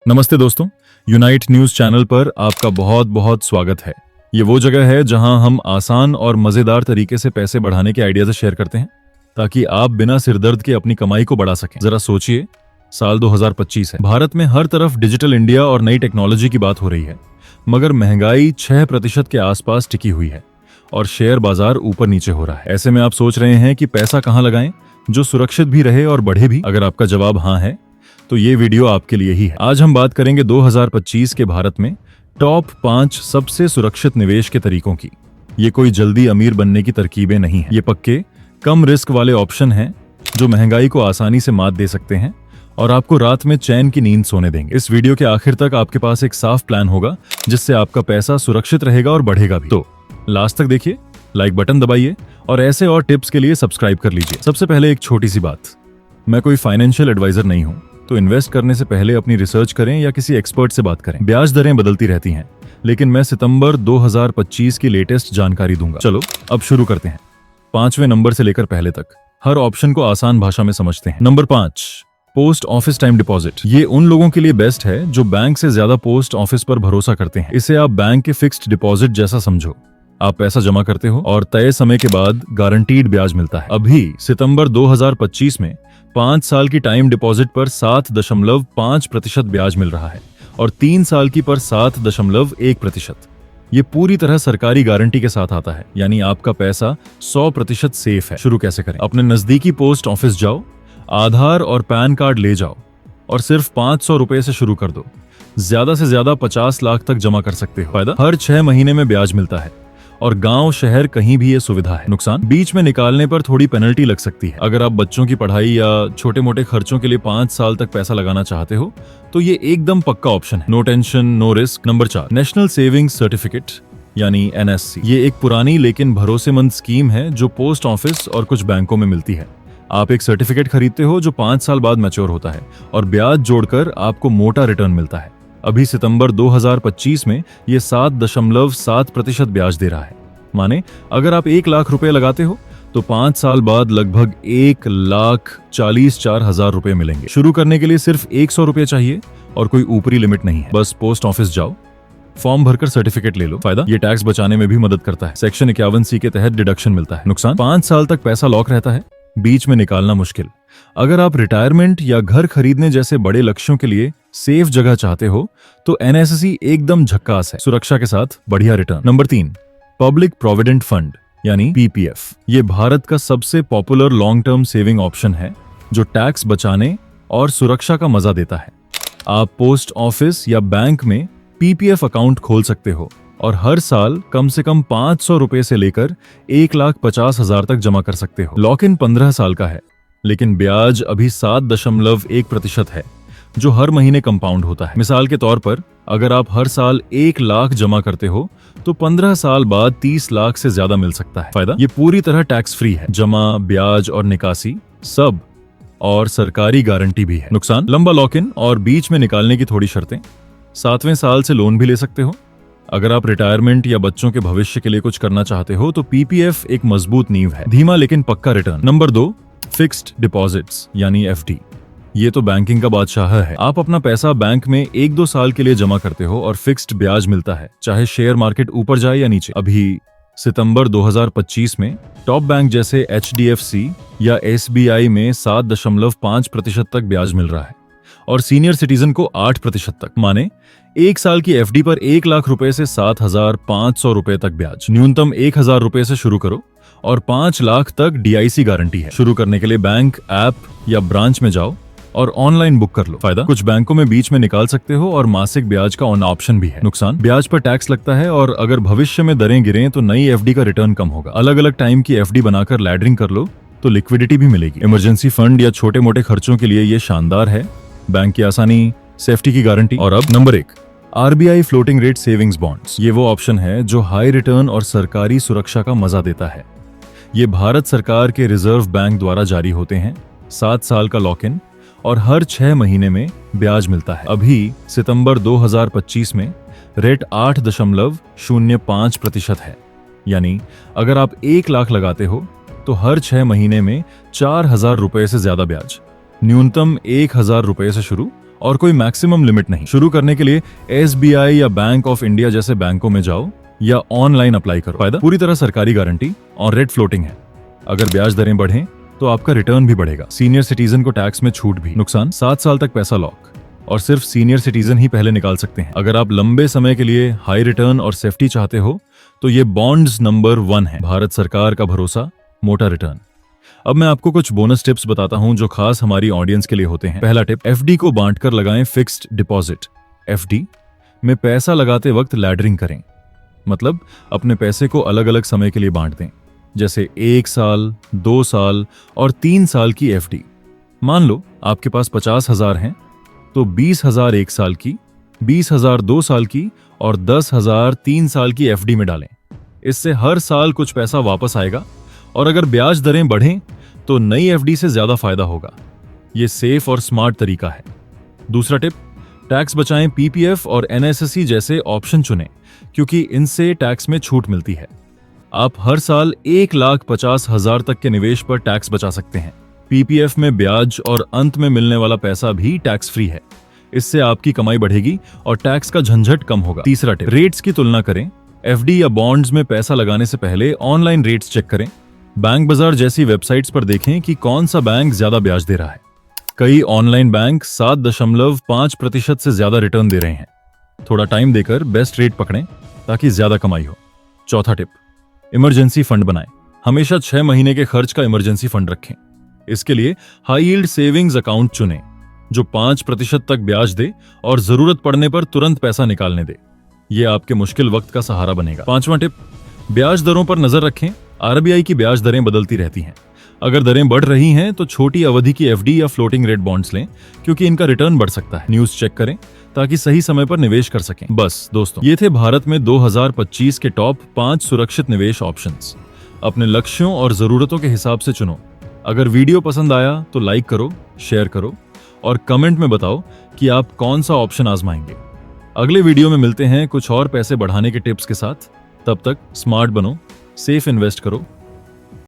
नमस्ते दोस्तों, unite news channel पर आपका बहुत बहुत स्वागत है। ये वो जगह है जहां हम आसान और मजेदार तरीके से पैसे बढ़ाने के आइडियाज शेयर करते हैं ताकि आप बिना सिरदर्द के अपनी कमाई को बढ़ा सकें। जरा सोचिए, साल 2025 है, भारत में हर तरफ डिजिटल इंडिया और नई टेक्नोलॉजी की बात हो रही है, मगर महंगाई 6% के आसपास टिकी हुई है और शेयर बाजार ऊपर नीचे हो रहा है। ऐसे में आप सोच रहे हैं कि पैसा कहां लगाएं जो सुरक्षित भी रहे और बढ़े भी। अगर आपका जवाब हाँ है तो ये वीडियो आपके लिए ही है। आज हम बात करेंगे 2025 के भारत में टॉप 5 सबसे सुरक्षित निवेश के तरीकों की। ये कोई जल्दी अमीर बनने की तरकीबें नहीं है, ये पक्के कम रिस्क वाले ऑप्शन हैं जो महंगाई को आसानी से मात दे सकते हैं और आपको रात में चैन की नींद सोने देंगे। इस वीडियो के आखिर तक आपके पास एक साफ प्लान होगा जिससे आपका पैसा सुरक्षित रहेगा और बढ़ेगा भी। तो लास्ट तक देखिए, लाइक बटन दबाइए और ऐसे और टिप्स के लिए सब्सक्राइब कर लीजिए। सबसे पहले एक छोटी सी बात, मैं कोई फाइनेंशियल एडवाइजर नहीं हूं, तो इन्वेस्ट करने से पहले अपनी रिसर्च करें या किसी एक्सपर्ट से बात करें। ब्याज दरें बदलती रहती हैं, लेकिन मैं सितंबर 2025 की लेटेस्ट जानकारी दूंगा। चलो अब शुरू करते हैं। 5वें नंबर से लेकर पहले तक हर ऑप्शन को आसान भाषा में समझते हैं। Number 5, post office time deposit. ये उन लोगों के लिए बेस्ट है जो बैंक से ज्यादा पोस्ट ऑफिस पर भरोसा करते हैं। इसे आप बैंक के फिक्स्ड डिपॉजिट जैसा समझो। आप पैसा जमा करते हो और तय समय के बाद गारंटीड ब्याज मिलता है। अभी सितंबर 2025 में 5 साल की टाइम डिपॉजिट पर 7.5% ब्याज मिल रहा है और 3 साल की पर 7.1%। ये पूरी तरह सरकारी गारंटी के साथ आता है, यानी आपका पैसा 100% सेफ है। शुरू कैसे करें? अपने नजदीकी पोस्ट ऑफिस जाओ, आधार और पैन कार्ड ले जाओ और सिर्फ 500 रुपए से शुरू कर दो। ज्यादा से ज्यादा 50 लाख तक जमा कर सकते हो। फायदा, हर 6 महीने में ब्याज मिलता है और गांव शहर कहीं भी ये सुविधा है। नुकसान, बीच में निकालने पर थोड़ी पेनल्टी लग सकती है। अगर आप बच्चों की पढ़ाई या छोटे मोटे खर्चों के लिए 5 साल तक पैसा लगाना चाहते हो तो ये एकदम पक्का ऑप्शन है। No tension, no risk. Number 4, national savings certificate यानी NSC। ये एक पुरानी लेकिन भरोसेमंद स्कीम है जो पोस्ट ऑफिस और कुछ बैंकों में मिलती है। आप एक सर्टिफिकेट खरीदते हो जो 5 साल बाद मैच्योर होता है और ब्याज जोड़कर आपको मोटा रिटर्न मिलता है। अभी सितंबर 2025 में ये 7.7% ब्याज दे रहा है। माने अगर आप 1 लाख रुपए लगाते हो तो 5 साल बाद लगभग 1,44,000 रुपए मिलेंगे। शुरू करने के लिए सिर्फ 100 रुपए चाहिए और कोई ऊपरी लिमिट नहीं है। बस पोस्ट ऑफिस जाओ, फॉर्म भरकर सर्टिफिकेट ले लो। फायदा, ये टैक्स बचाने में भी मदद करता है। सेक्शन 51C के तहत डिडक्शन मिलता है। नुकसान, 5 साल तक पैसा लॉक रहता है, बीच में निकालना मुश्किल। अगर आप रिटायरमेंट या घर खरीदने जैसे बड़े लक्ष्यों के लिए सेफ जगह चाहते हो तो NSC एकदम झक्कास है, सुरक्षा के साथ बढ़िया return. Number 3, public provident fund यानी PPF। ये भारत का सबसे popular long term saving option है जो टैक्स बचाने और सुरक्षा का मजा देता है। आप पोस्ट ऑफिस या बैंक में PPF अकाउंट खोल सकते हो और हर साल कम से कम 500 रुपए से लेकर 1,50,000 तक जमा कर सकते हो। लॉक इन 15 साल का है, लेकिन ब्याज अभी 7.1% है जो हर महीने कंपाउंड होता है। मिसाल के तौर पर अगर आप हर साल 1 लाख जमा करते हो तो 15 साल बाद 30 लाख से ज्यादा मिल सकता है। फायदा, ये पूरी तरह टैक्स फ्री है, जमा, ब्याज और निकासी सब, और सरकारी गारंटी भी है। नुकसान, लंबा लॉक इन और बीच में निकालने की थोड़ी शर्तें। 7वें साल से लोन भी ले सकते हो। अगर आप रिटायरमेंट या बच्चों के भविष्य के लिए कुछ करना चाहते हो तो PPF एक मजबूत नींव है। धीमा लेकिन पक्का रिटर्न। नंबर 2, फिक्स्ड डिपॉजिट्स यानी FD। ये तो बैंकिंग का बादशाह है। आप अपना पैसा बैंक में 1-2 साल के लिए जमा करते हो और फिक्स्ड ब्याज मिलता है, चाहे शेयर मार्केट ऊपर जाए या नीचे। अभी सितंबर 2025 में टॉप बैंक जैसे HDFC या SBI में 7.5% तक ब्याज मिल रहा है और सीनियर सिटीजन को 8% तक। माने 1 साल की FD पर 1 लाख रुपए से 7,500 रुपए तक ब्याज। न्यूनतम 1,000 रुपए से शुरू करो और 5 लाख तक DIC गारंटी है। शुरू करने के लिए बैंक ऐप या ब्रांच में जाओ और ऑनलाइन बुक कर लो। फायदा, कुछ बैंकों में बीच में निकाल सकते हो और मासिक ब्याज का ऑन ऑप्शन भी है। नुकसान, ब्याज पर टैक्स लगता है और अगर भविष्य में दरें गिरें तो नई FD का रिटर्न कम होगा। अलग अलग टाइम की FD बनाकर लैडरिंग कर लो तो लिक्विडिटी भी मिलेगी। इमरजेंसी फंड या छोटे मोटे खर्चों के लिए ये शानदार है। बैंक की आसानी, सेफ्टी की गारंटी। और अब number 1, RBI floating rate savings bonds. ये वो ऑप्शन है जो हाई रिटर्न और सरकारी सुरक्षा का मजा देता है। ये भारत सरकार के रिजर्व बैंक द्वारा जारी होते हैं। 7 साल का लॉक इन और हर 6 महीने में ब्याज मिलता है। अभी सितंबर 2025 में रेट 8.05% है, यानी अगर आप 1 लाख लगाते हो तो हर 6 महीने में 4,000 रुपए से ज्यादा ब्याज। न्यूनतम 1,000 रुपए से शुरू और कोई मैक्सिमम लिमिट नहीं। शुरू करने के लिए SBI या बैंक ऑफ इंडिया जैसे बैंकों में जाओ या ऑनलाइन अप्लाई करो। फायदा पूरी तरह सरकारी गारंटी और रेट फ्लोटिंग है। अगर ब्याज दरें बढ़ें तो आपका रिटर्न भी बढ़ेगा। सीनियर सिटीजन को टैक्स में छूट भी। नुकसान 7 साल तक पैसा लॉक और सिर्फ सीनियर सिटीजन ही पहले निकाल सकते हैं। अगर आप लंबे समय के लिए हाई रिटर्न और सेफ्टी चाहते हो तो ये बॉन्ड्स नंबर 1 है। भारत सरकार का भरोसा, मोटा रिटर्न। अब मैं आपको कुछ बोनस टिप्स बताता हूं जो खास हमारी ऑडियंस के लिए होते हैं। पहला टिप, FD को बांटकर लगाएं फिक्स्ड डिपॉजिट। FD में पैसा लगाते वक्त लैडरिंग करें, मतलब अपने पैसे को अलग अलग समय के लिए बांट दें, जैसे 1 साल, 2 साल और 3 साल की FD। मान लो आपके पास 50,000 हैं तो 20,000 1 साल की, 20,000 2 साल की और 10,000 3 साल की FD में डालें। इससे हर साल कुछ पैसा वापस आएगा और अगर ब्याज दरें बढ़ें तो नई FD से ज्यादा फायदा होगा। यह सेफ और स्मार्ट तरीका है। दूसरा टिप, टैक्स बचाएं। PPF और NSSE जैसे ऑप्शन चुनें क्योंकि इनसे टैक्स में छूट मिलती है। आप हर साल 1,50,000 तक के निवेश पर टैक्स बचा सकते हैं। PPF में ब्याज और अंत में मिलने वाला पैसा भी टैक्स फ्री है। इससे आपकी कमाई बढ़ेगी और टैक्स का झंझट कम होगा। तीसरा टिप, रेट्स की तुलना करें। FD या बॉन्ड्स में पैसा लगाने से पहले ऑनलाइन रेट्स चेक करें। बैंक बाजार जैसी वेबसाइट्स पर देखें कि कौन सा बैंक ज्यादा ब्याज दे रहा है। कई ऑनलाइन बैंक 7.5% से ज्यादा रिटर्न दे रहे हैं। थोड़ा टाइम देकर बेस्ट रेट पकड़ें ताकि ज्यादा कमाई हो। चौथा टिप, इमरजेंसी फंड बनाएं। हमेशा 6 महीने के खर्च का इमरजेंसी फंड रखें। इसके लिए हाई यील्ड सेविंग्स अकाउंट चुनें जो 5% तक ब्याज दे और जरूरत पड़ने पर तुरंत पैसा निकालने दे। यह आपके मुश्किल वक्त का सहारा बनेगा। 5वां टिप, ब्याज दरों पर नजर रखें। RBI की ब्याज दरें बदलती रहती हैं। अगर दरें बढ़ रही हैं तो छोटी अवधि की FD या फ्लोटिंग रेट बॉन्ड्स लें क्योंकि इनका रिटर्न बढ़ सकता है। न्यूज़ चेक करें ताकि सही समय पर निवेश कर सकें। बस दोस्तों, ये थे भारत में 2025 के टॉप 5 सुरक्षित निवेश ऑप्शंस। अपने लक्ष्यों और जरूरतों के हिसाब से चुनो। अगर वीडियो पसंद आया तो लाइक करो, शेयर करो और कमेंट में बताओ कि आप कौन सा ऑप्शन आजमाएंगे। अगले वीडियो में मिलते हैं कुछ और पैसे बढ़ाने के टिप्स के साथ। तब तक स्मार्ट बनो, सेफ इन्वेस्ट करो